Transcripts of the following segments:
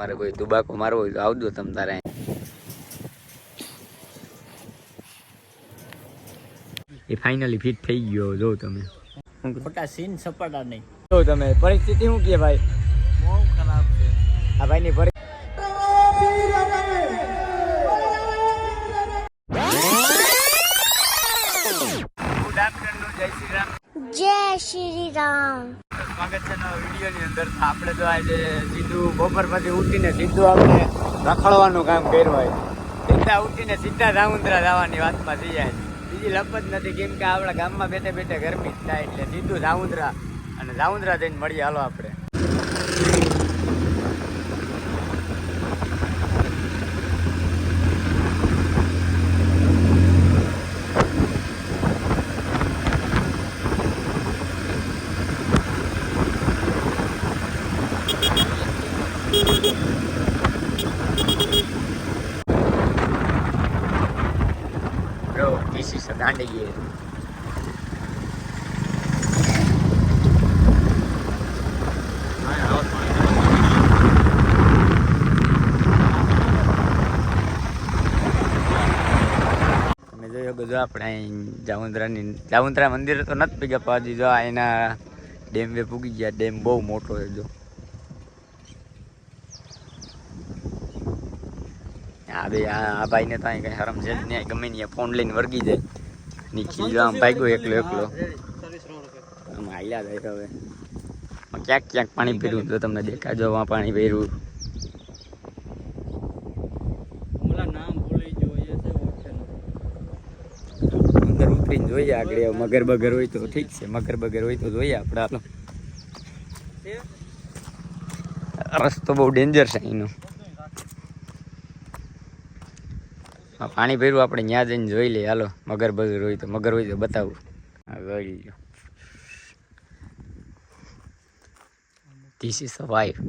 તમારે કોઈ તુબાકો મારવો હોય તો આવજો તમે તારે. એ ફાઇનલી ફિટ થઈ ગયો. જો તમે ખોટા સીન સપાટા નહીં. જો તમે પરિસ્થિતિ શું કે ભાઈ બહુ ખરાબ છે આ ભાઈની જય શ્રી રામ. સ્વાગત છે નવા વિડીયોની અંદર. આપણે તો આજે સીધું બપોરમાંથી ઉઠીને સીધું આપણે રખડવાનું કામ કર્યું હોય. સીધા ઉઠીને સીધા જાઉંદ્રા જવાની વાતમાં થઈ જાય. બીજી લપ જ નથી, કેમ કે આપણા ગામમાં બેઠે બેઠે ગરમી જ થાય એટલે સીધું જાઉંદ્રા અને જાઉંદ્રા જઈને મળીએ. હાલો આપણે દાંડી તમે જોયો બધું આપણે જાઉંદ્રા મંદિર તો નથી ભેગા પાજી. જો એના ડેમ વે પૂગી ગયા. ડેમ બહુ મોટો છે. જો આ ભાઈને તો અહીં કઈ હરમ છે જ નહીં. ગમે ને ફોન લઈને વર્ગી જાય. નીચે જો આમ ભાગ્યો એકલો આમ હાલ્યા જાય. હવે ક્યાંક ક્યાંક પાણી ભર્યું તો તમને દેખાજો. પાણી ભર્યું અંદર ઉતરીને જોઈએ આગળ. મગર બગર હોય તો ઠીક છે, મગર બગર હોય તો જોઈએ આપણે. હાલો રસ્તો બહુ ડેન્જર છે એનો. પાણી ભર્યું આપણે ત્યાં જઈને જોઈ લઈએ. હાલો મગર બગર હોય તો બતાવું. હા જોઈ લો. This is a wife.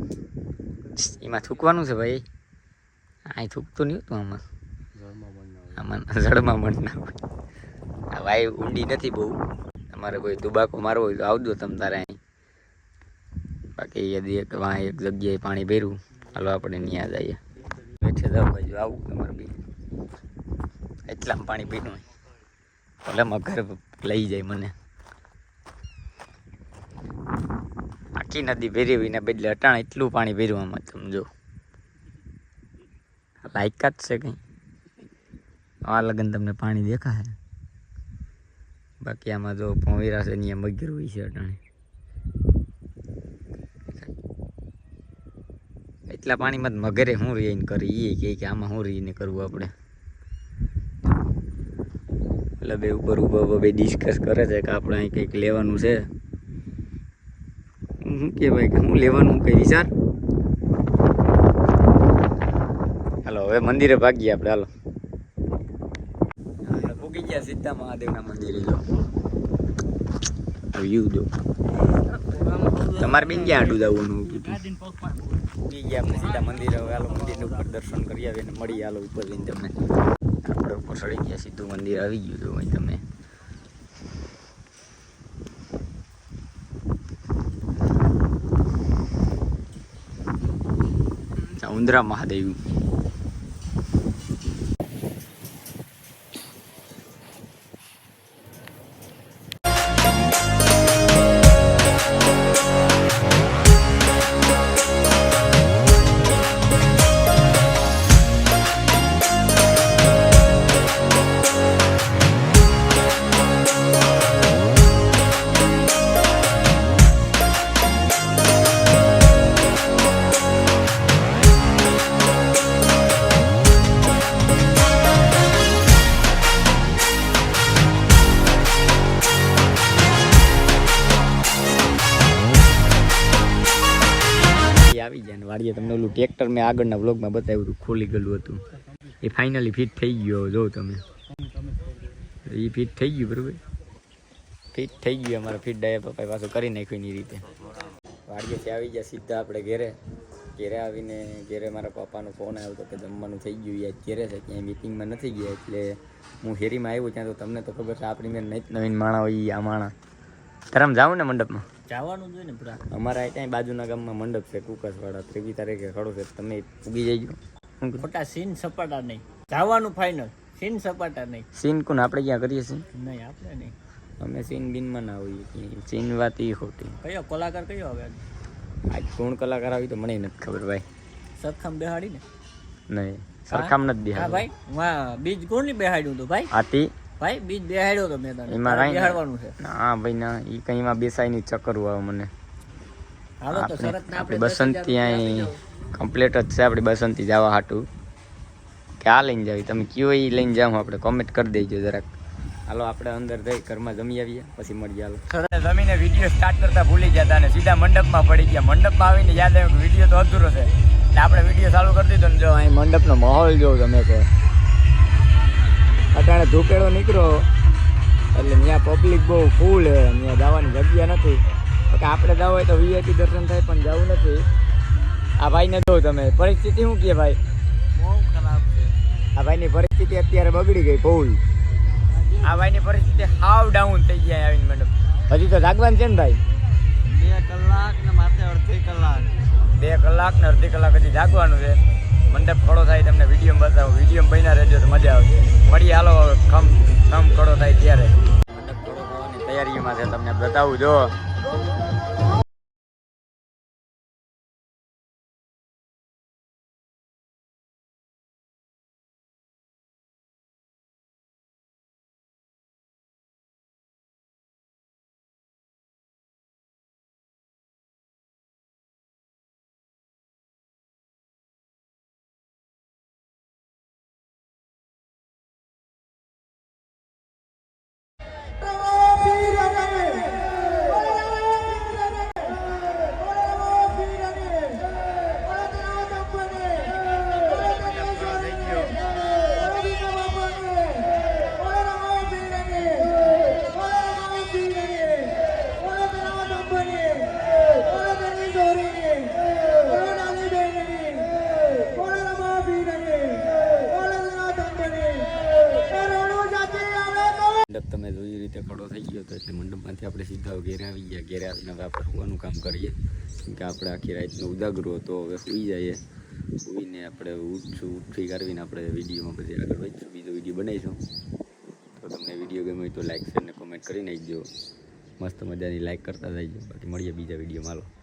એમાં થૂકવાનું છે ભાઈ. અહીં થૂકતું નહીં હતું આમાં જળમાં મણ ના હોય. આ વાઇફ ઊંડી નથી બહુ. તમારે કોઈ તુબાકો મારવો હોય તો આવજો તમે તારે અહીં. બાકી એક જગ્યાએ પાણી ભર્યું. હાલો આપણે ત્યાં જઈએ. બેઠે જાવ બાજુ આવું તમારે બી. એટલામાં પાણી પીનું ભલે મગર લઈ જાય મને. આખી નદી ભેરી હોય ને બદલે અટાણ એટલું પાણી ભર્યું આમાં. તમે જો લાયકાત છે કંઈ. આ લગન તમને પાણી દેખાય. બાકી આમાં જો પોવીરા છે ત્યાં મગર હોય છે અટાણે. એટલા પાણીમાં મગરે શું રહીને કરી એ કે આમાં શું રહીને કરવું આપણે. એટલે બે ઉપર ઉભા બે ડિસ્કસ કરે છે કે આપણે અહીં કંઈક લેવાનું છે. શું કહેવાય કે શું લેવાનું કંઈ વિચાર. હાલો હવે મંદિરે ભાગીએ આપણે. હાલો પૂગી ગયા સીધા મહાદેવના મંદિરે. જો વ્યૂ જો. તમારે બેન ક્યાં આડું જવાનું પૂગી ગયા આપણે સીધા મંદિરે. હવે હાલો મંદિરની ઉપર દર્શન કરી આવીને મળીએ. હાલો ઉપર જઈને તમને. આપણે ઉપર ચડી ગયા. સીધું મંદિર આવી ગયું. જો અહીં તમે ઉંદરા મહાદેવ. આવી જાય ને વાડીએ. તમને ઓલું ટ્રેક્ટર મેં આગળના વ્લોગમાં બતાવ્યું હતું, ખોલી ગયેલું હતું. એ ફાઇનલી ફિટ થઈ ગયો. જો તમે એ ફિટ થઈ ગયું. બરાબર ફિટ થઈ ગયું. અમારા ફિટ ડાયા પપ્પાએ પાછું કરી નાખ્યું એની રીતે. વાડીએથી આવી ગયા સીધા આપણે ઘેરે આવીને ઘેરે મારા પપ્પાનો ફોન આવ્યો હતો કે જમવાનું થઈ ગયું. યાદ ઘેરે છે, ક્યાંય મીટિંગમાં નથી ગયા. એટલે હું હેરીમાં આવ્યો ત્યાં. તો તમને તો ખબર છે આપણી મેં નવીન માણા હોય આ માણા. ધરમ જાઉં ને મંડપમાં જવાનું જોઈએ ને પૂરા. અમારા ત્યાં બાજુના ગામમાં મંડપ છે કુકસવાળા 23 તારીખે ખડો છે તમે ઉગી જઈજો. ખોટા સીન સપાટા નહીં. જવાનું ફાઇનલ. સીન સપાટા નહીં. સીન કોણ આપણે ક્યાં કરીએ છીએ? નહીં આપણે નહીં. અમે સીન બિનમાં ના હોઈએ. સીન વાત એ ખોટી. કયો કલાકાર કયો હવે? આજ કોણ કલાકાર આવી તો મને નથી ખબર ભાઈ. સરખમ બેહાડી ને? નહીં સરખામ નથી હા બિહાર. ભાઈ વાહ બીજ કોણ ની બેહાડ્યું હતું ભાઈ? આતી ભાઈ બીજ બેહાડ્યો તો મેં તને. એમાં તારે કાંઈ બેહાડવાનું છે. હા ભાઈ ના એ કઈ એમાં બેસાય નહીં ચક્કર આવે મને. હાલો તો શરત ને આપણે આપણે બસંતી અહીં કમ્પ્લીટ જ છે આપણી બસંતી જવા હાટું. ક્યાં લઈને જાવી તમે કયો એ લઈને જાઉં આપણે કોમેન્ટ કરી દેજો જરાક. હાલો આપણે અંદર જઈ ઘરમાં જમી આવીએ પછી મળીએ. હાલો જમીને વિડીયો સ્ટાર્ટ કરતા ભૂલી ગયા અને સીધા મંડપમાં પડી ગયા. મંડપમાં આવીને યાદ આવ્યું કે વિડીયો તો અધૂરો છે એટલે આપણે વિડીયો ચાલુ કરી દીધો ને જો અહીં મંડપનો માહોલ જોવો તમે કે અટાણે ધૂપેડો નીકળ્યો એટલે ત્યાં પબ્લિક બહુ ફૂલ છે. ત્યાં જવાની જગ્યા નથી કે આપણે જવું હોય તો વીઆઈપી દર્શન થાય પણ જવું નથી. આ ભાઈને જો તમે પરિસ્થિતિ શું કહે ભાઈ? બહુ ખરાબ છે. આ ભાઈની પરિસ્થિતિ અત્યારે બગડી ગઈ ફૂલ. આ ભાઈની પરિસ્થિતિ હાવ ડાઉન થઈ ગયા આવીને મંડપ. હજી તો જાગવાનું છે ને ભાઈ? 2 કલાક ને માથે અડધી કલાક. 2 કલાક ને અડધી કલાક હજી જાગવાનું છે. મંડપ ખડો થાય તમને વિડીયો બતાવું. વિડીયો બન્યા રહેજો તો મજા આવશે. મળીએ હાલો હવે ખમ ખડો થાય ત્યારે. મંડપ ખડો થવાની તૈયારીમાં છે તમને બતાવું જો. મંડપ તમે જોઈ રીતે ખડો થઈ ગયો તો એટલે મંડપમાંથી આપણે સીધા ઘેરે આવી ગયા. ઘેરે આવીને હવે આપણે સુવાનું કામ કરીએ કેમ કે આપણે આખી રાતનો ઉજાગરો હતો. હવે સુઈ જઈએ. સુઈને આપણે ઉઠી કરવીને આપણે વિડીયોમાં પછી આગળ વધીશું. બીજો વિડીયો બનાવીશું. તો તમને વિડીયો ગમે હોય તો લાઈક શેર ને કોમેન્ટ કરી નાખજો. મસ્ત મજાની લાઈક કરતા જઈજો. બાકી મળીએ બીજા વિડીયોમાં. હાલો.